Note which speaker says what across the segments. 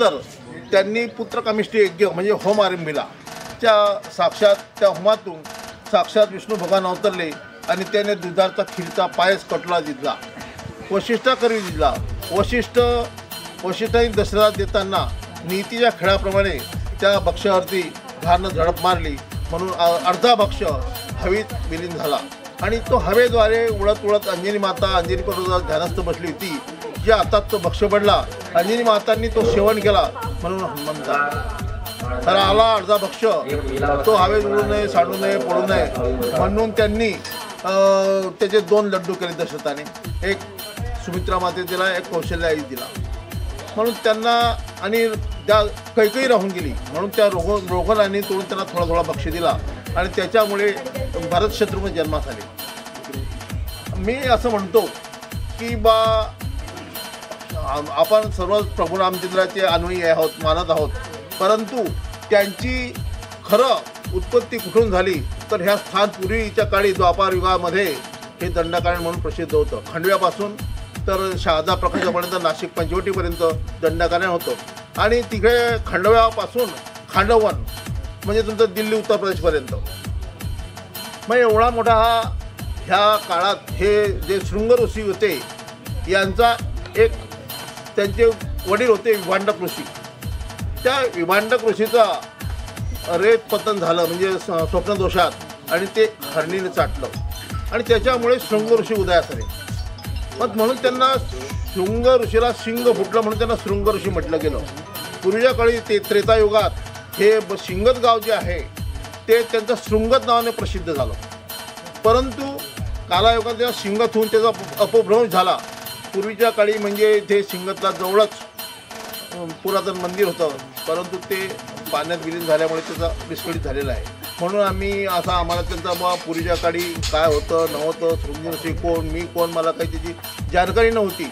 Speaker 1: नंतर त्यांनी पुत्रकामिष्टी यज्ञ म्हणजे होम आरंभिला। त्या साक्षात त्या होमातून साक्षात विष्णू भगवान अवतरले आणि त्याने दुधाचा खीरचा पायस कटला दिला, वशिष्ठाकरवी दिला। वशिष्ठाने दशरथाला देताना नीतीच्या खेळाप्रमाणे त्या भक्ष्यावरती घारनं झडप मारली, म्हणून अर्धा भक्ष्य हवेत विलीन झाला आणि तो हवेद्वारे उडत उडत अंजनी पर्वतावर ध्यानस्थ बसली होती, ज्या हातात तो भक्ष्य पडला अंजनी मातांनी तो सेवन केला, म्हणून हनुमंत तर आला अर्धा भक्ष्य तो हवेत उडू नये, साडू नये, पडू नये म्हणून त्यांनी त्याचे 2 लड्डू केले दशरथाने, एक सुमित्रा माते दिला, एक कौशल्या आई दिला, म्हणून त्यांना आणि त्या कैकई राहून गेली म्हणून त्या रोगनाने तोडून त्यांना थोडा थोडा बक्षी दिला आणि त्याच्यामुळे भरत शत्रुघ्न जन्मास आले। मी असं म्हणतो की बा आपण सर्व प्रभू रामचंद्राचे अन्वयी आहोत, मानत आहोत, परंतु त्यांची खरं उत्पत्ती कुठून झाली तर ह्या स्थान पूर्वीच्या काळी द्वापार युगामध्ये हे दंडकारण्य म्हणून प्रसिद्ध होतं। खंडव्यापासून तर शहादा प्रकाशापर्यंत नाशिक पंचवटीपर्यंत दंडकारण्य होतं आणि तिकडे खंडव्यापासून खांडवन म्हणजे तुमचं दिल्ली उत्तर प्रदेशपर्यंत, मग एवढा मोठा ह्या काळात हे जे शृंग ऋषी होते यांचा एक त्यांचे वडील होते विभांडक ऋषी, त्या विभांडक ऋषीचा रेत पतन झालं म्हणजे स्वप्नदोषात आणि ते हरणीने चाटलं आणि त्याच्यामुळे शृंग ऋषी उदयास आले। मग म्हणून त्यांना शृंग ऋषीला शिंग फुटलं म्हणून त्यांना शृंग ऋषी म्हटलं गेलं। पूर्वीच्या काळी ते त्रेतायुगात हे शिंगत गाव जे आहे ते त्यांचं शृंगत नावाने प्रसिद्ध झालं, परंतु कालायुगात जेव्हा शिंगत होऊन त्याचा अपभ्रंश झाला, पूर्वीच्या काळी म्हणजे इथे शिंगतला जवळच पुरातन मंदिर होतं, परंतु ते पाण्यात विलीन झाल्यामुळे त्याचा विस्कळीत झालेला आहे। म्हणून आम्हाला त्यांचा बा पूर्वीच्या काळी काय होतं नव्हतं, शृंग ऋषी कोण, मी कोण, मला काही त्याची जानकारी नव्हती,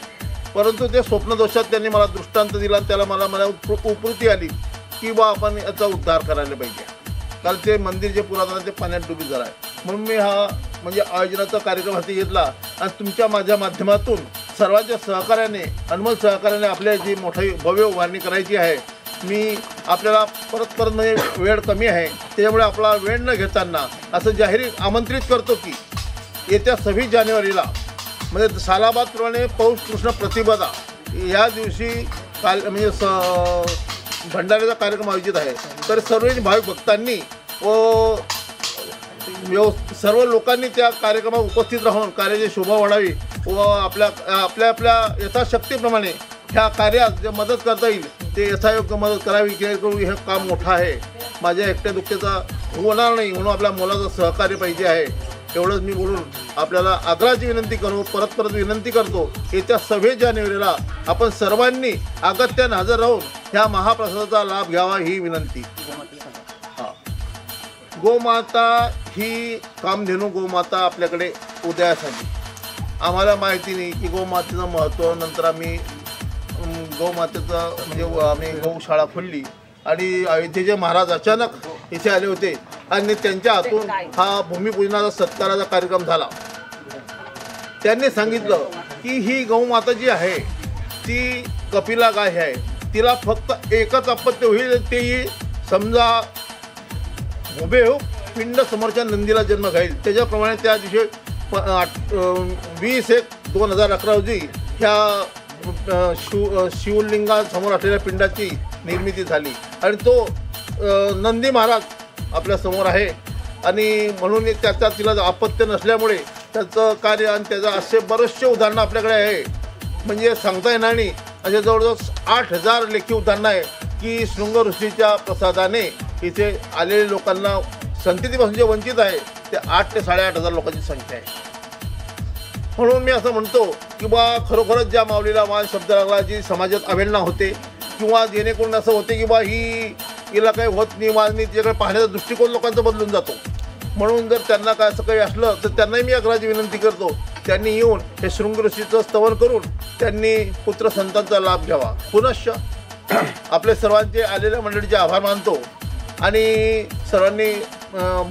Speaker 1: परंतु ते स्वप्नदोषात त्यांनी मला दृष्टांत दिला आणि त्याला मला उपृती आली की बा आपण याचा उद्धार करायला पाहिजे, कारण ते मंदिर जे पुरातन आहे ते पाण्यात डुबी झालं आहे। म्हणून मी हा म्हणजे आयोजनाचा कार्यक्रम हाती घेतला आणि तुमच्या माझ्या माध्यमातून सर्वांच्या सहकार्याने अनमोल सहकार्याने आपल्या जी मोठी भव्य उभारणी करायची आहे। मी आपल्याला परत म्हणजे वेळ कमी आहे त्याच्यामुळे आपला वेळ न घेताना असं जाहीर आमंत्रित करतो की येत्या 26 जानेवारीला म्हणजे सालाबादप्रमाणे पौष कृष्ण प्रतिपदा या दिवशी म्हणजे भंडाऱ्याचा कार्यक्रम आयोजित आहे, तर सर्व भाविक भक्तांनी व सर्व लोकांनी त्या कार्यक्रमात उपस्थित राहून कार्याची शोभा वाढावी व आपल्या यथाशक्तीप्रमाणे ह्या कार्यात जे मदत करता येईल ते यथायोग्य मदत करावी, जेणेकरून हे काम मोठं आहे, माझ्या एकट्या दुःख्याचा होणार नाही म्हणून आपल्या मुलाचं सहकार्य पाहिजे आहे। एवढंच मी बोलून आपल्याला आग्रहाची विनंती करू परत विनंती करतो, येत्या 26 जानेवारीला आपण सर्वांनी अगत्याने हजर राहून ह्या महाप्रसादाचा लाभ घ्यावा ही विनंती। गोमाता ही कामधेनू गोमाता आपल्याकडे उदयास आली, आम्हाला माहिती नाही की गोमातेचं महत्त्व। नंतर आम्ही गोमातेचं म्हणजे आम्ही गौशाळा खोलली आणि अयोध्येचे महाराज अचानक इथे आले होते आणि त्यांच्या हातून हा भूमिपूजनाचा सत्काराचा कार्यक्रम झाला। त्यांनी सांगितलं की ही गौमाता जी आहे ती कपिला गाय आहे, तिला फक्त एकच अपत्य होईल, तेही समजा हुबेहूब पिंड समोरच्या नंदीला जन्म घेईल। त्याच्याप्रमाणे त्या दिवशी 20/1/2011 रोजी ह्या शिवलिंगासमोर असलेल्या पिंडाची निर्मिती झाली आणि तो नंदी महाराज आपल्या समोर आहे आणि म्हणून तिला अपत्य नसल्यामुळे त्याचं कार्य आणि त्याचं असे बरेचसे उदाहरणं आपल्याकडे आहे, म्हणजे सांगता येणार नाही, असे जवळजवळ 8000 लेखी उदाहरणं आहे की शृंग ऋषीच्या प्रसादाने इथे आलेल्या लोकांना संततीपासून जे वंचित आहे ते 8 ते 8.5 लोकांची संख्या आहे। म्हणून मी असं म्हणतो की बा खरोखरच ज्या माऊलीला मान शब्द लागला, जी समाजात अवहेलना होते किंवा जेणेकरून असं होते की बा हिला काही होत नाही मान नाही, तिच्याकडे पाहण्याचा दृष्टिकोन लोकांचा बदलून जातो, म्हणून जर त्यांना काय असं काही असलं तर त्यांनाही मी आग्रहाची विनंती करतो त्यांनी येऊन हे शृंग ऋषीचं स्तवन करून त्यांनी पुत्र संतांचा लाभ घ्यावा। पुनश्च आपले सर्वांचे आलेल्या मंडळीचे आभार मानतो आणि सर्वांनी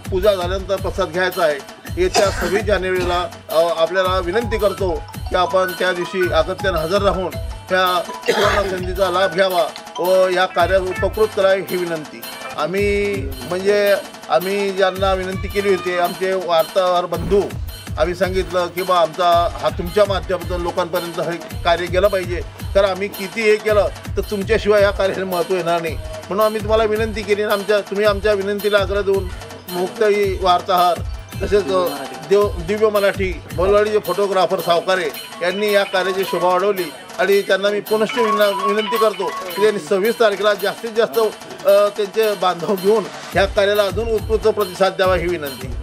Speaker 1: पूजा झाल्यानंतर प्रसाद घ्यायचा आहे। येत्या 26 जानेवारीला आपल्याला विनंती करतो की आपण त्या दिवशी अगत्याने हजर राहून ह्या सुवर्ण संधीचा लाभ घ्यावा व या कार्यात उपकृत करावी ही विनंती. आम्ही ज्यांना विनंती केली होती, आमचे वार्ताहर बंधू, आम्ही सांगितलं की बा आमचा हा तुमच्या माध्यमातून लोकांपर्यंत हे कार्य गेलं पाहिजे, तर आम्ही किती हे केलं तर तुमच्याशिवाय या कार्याला महत्त्व येणार नाही. म्हणून आम्ही तुम्हाला विनंती केली आणि तुम्ही आमच्या विनंतीला आग्रह देऊन मुक्ताई वार्ताहर तसेच दिव्य मराठी बोलवाडीचे फोटोग्राफर सावकारे यांनी या कार्याची शोभा वाढवली आणि त्यांना मी पुनश्च विनंती करतो की त्यांनी 26 तारखेला जास्तीत जास्त त्यांचे बांधव घेऊन ह्या कार्याला अजून उत्कृष्ट प्रतिसाद द्यावा ही विनंती.